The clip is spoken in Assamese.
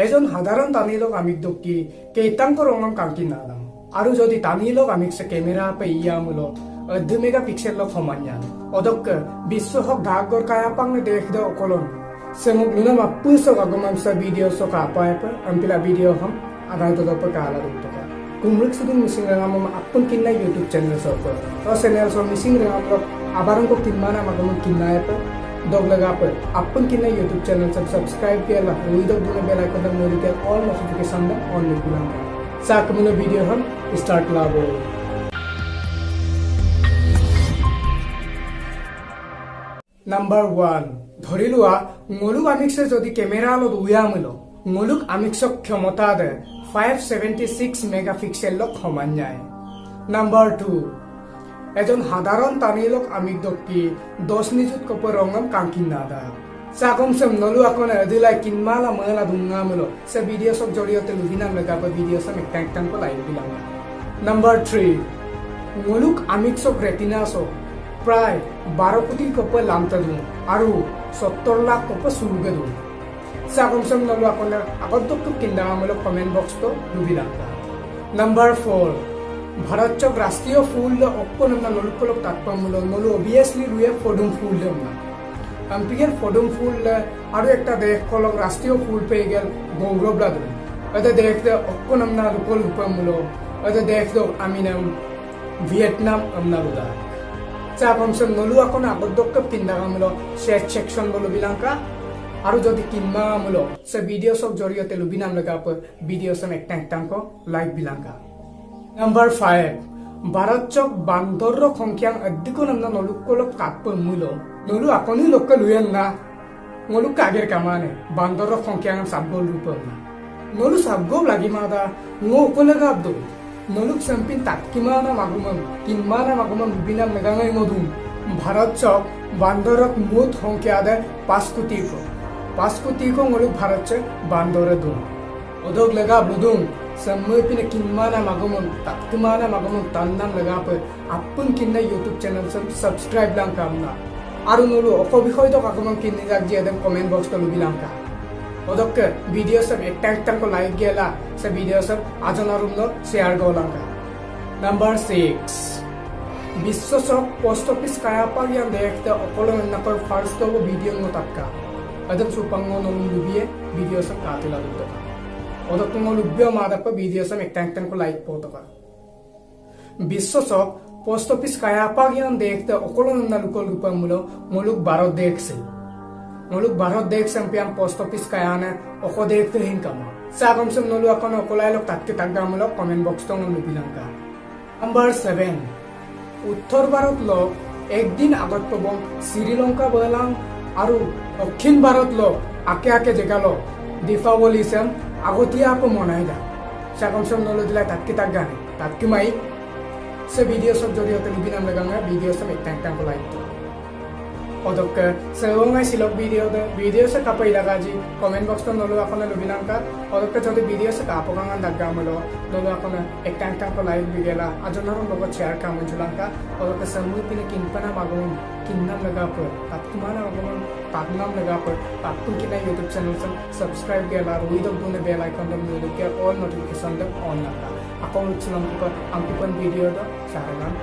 এজন সাধাৰণ তানিলক আমিক দক্কি কেইতাঙ্ক ৰঙম কাঙ্কি নাদাম আৰু যদি তানিলক আমিক সে camera pay ইয়ামুলো 2 megapixel lock সমান্যান অদক্ক বিশ্বহক ধাগর কায়াপাংনে দেখদে অকলন semuk luna mapu so agam sa video so ka apa apa ampila video ham agar to dapat kala dulu ka kumruk sudung missing rangam apun kinna YouTube channel so ko to channel so missing rangam lok abarang ko kinmana magam kinna apa dog laga pa apun kinna YouTube channel subscribe kiya la video dune bell icon da notification all notification da on nikulang sa kamuna video ham start labo number 1 ধৰি লোৱা মলুক আমিক্সে যদি ক্যামেৰা লত উয়ামলো মলুক আমিক্সক ক্ষমতা দে 576 মেগাপিক্সেল লক সমান যায় নাম্বার 2 এজন সাধারণ তানিলক আমিক দক্কি 10 নিযুত কপৰ ৰঙম কাঙ্কিন নাদা সাগম সম নলু আকন এদিলাই কিনমালা মলা দুঙ্গামলো সে ভিডিও সব জড়িয়তে লুবিনা লগাব ভিডিও সম একটাং কো লাইভ দিলাম নাম্বার 3 মলুক আমিক্সক ৰেটিনাসো প্ৰায় 12 কোটি কপৰ লামতা দু আৰু 70 লাখ কপৰ সুলগে দু সাগমসম নলু আকনৰ আগতক কিন্দামলো কমেন্ট বক্স তো লুবিলা নাম্বার 4 ভারতচক রাষ্ট্রীয় ফুল অপনমনা নলুকলক তাৎপমূলক নলু অবভিয়াসলি রুয়ে ফডুম ফুল দেমনা আম্পিয়ার ফডুম ফুল আৰু একটা দেশ কলক রাষ্ট্রীয় ফুল পেয়ে গেল গৌরব লাগু এটা দেখতে অপনমনা লুকল রূপমূলক এটা দেখতে আমিনাম ভিয়েতনাম আমনা লুদা সাগমসম নলু আকন আগতক কিন্দামলো শেয়ার সেকশন বলো বিলাঙ্কা আৰু যদি কিনমামলো সে ভিডিও সব জড়িয়তে লুবিনাম লগাপ ভিডিও সম একটাং লাইক বিলাঙ্কা নাম্বার 5 ভারতচক বান্দর সংখ্যা অধিক নামনা নলুকলক তাৎপমূলো নলু আপনি লোক লুয়েন না নলুক আগের কামানে বান্দর সংখ্যা সাবগল রূপম না নলু সাবগল লাগি মাদা নো উপলগা আব্দু নলুক সম্পিন তাৎকিমানা মাগুমম কিনমানা মাগুমম বিনা মেগাঙ্গাই মধুম ভারতচক বান্দরক মুঠ সংখ্যা দে 5 কোটি কো নলুক ভারতচক বান্দরে দু odog lega bludung samay pina kinmana magumon tatkmana magumon tannam lega pe appun kinna YouTube channel subscribe lang kamna aru nolu opobikhoy to kagumon kinni jak je dem comment box to lubilang ka odok video sab ekta ko like gela se video sab ajonarum no share go lang ka number 6 বিশ্বসক post office kayapa yang dekhte okolon nakor first to video no tatka adam supango no lubiye video sab katila do odok mo lubyo madapa video sam ektan ko like po to ka বিশ্বসক post office kayapa yang dekhte okolon na lukol rupamulo moluk barot dekhse moluk barot dekhse ampiam post office kayana oko dekhte hin kama sagam sam nolu akon okolai lok takke tagamulo comment box to no lubilangka number 7 উত্তর ভারত লোক একদিন আগত পাব শ্রীলঙ্কা বলাং আৰু দক্ষিণ ভাৰত লোক আকে আকে জেগালো দীপাৱলী সেম আগতিয়া আপো মনাই দা সাগমসম নলো দিলা তাতকি তাক গানে তাতকি মাই সে ভিডিও সব জড়িয়তে লিবিনাম লাগাঙ্গা ভিডিও সব একটাং কো like odok sewongai silok video se kapai lagaji comment box to nolu akona lubilang ka odok jodi video se kapokangan daggamalo nolu akona ektan ko like bigela ajonaron logo share ka munjulang ka odok samu pine kinpana magun kinnam lagapo tatkumana magun tatnam lagapo tatku kinai YouTube channel subscribe gela ruidok dune bell icon dam nolu ke all notification dam on laka akon chulang ko ampipon video do sarangan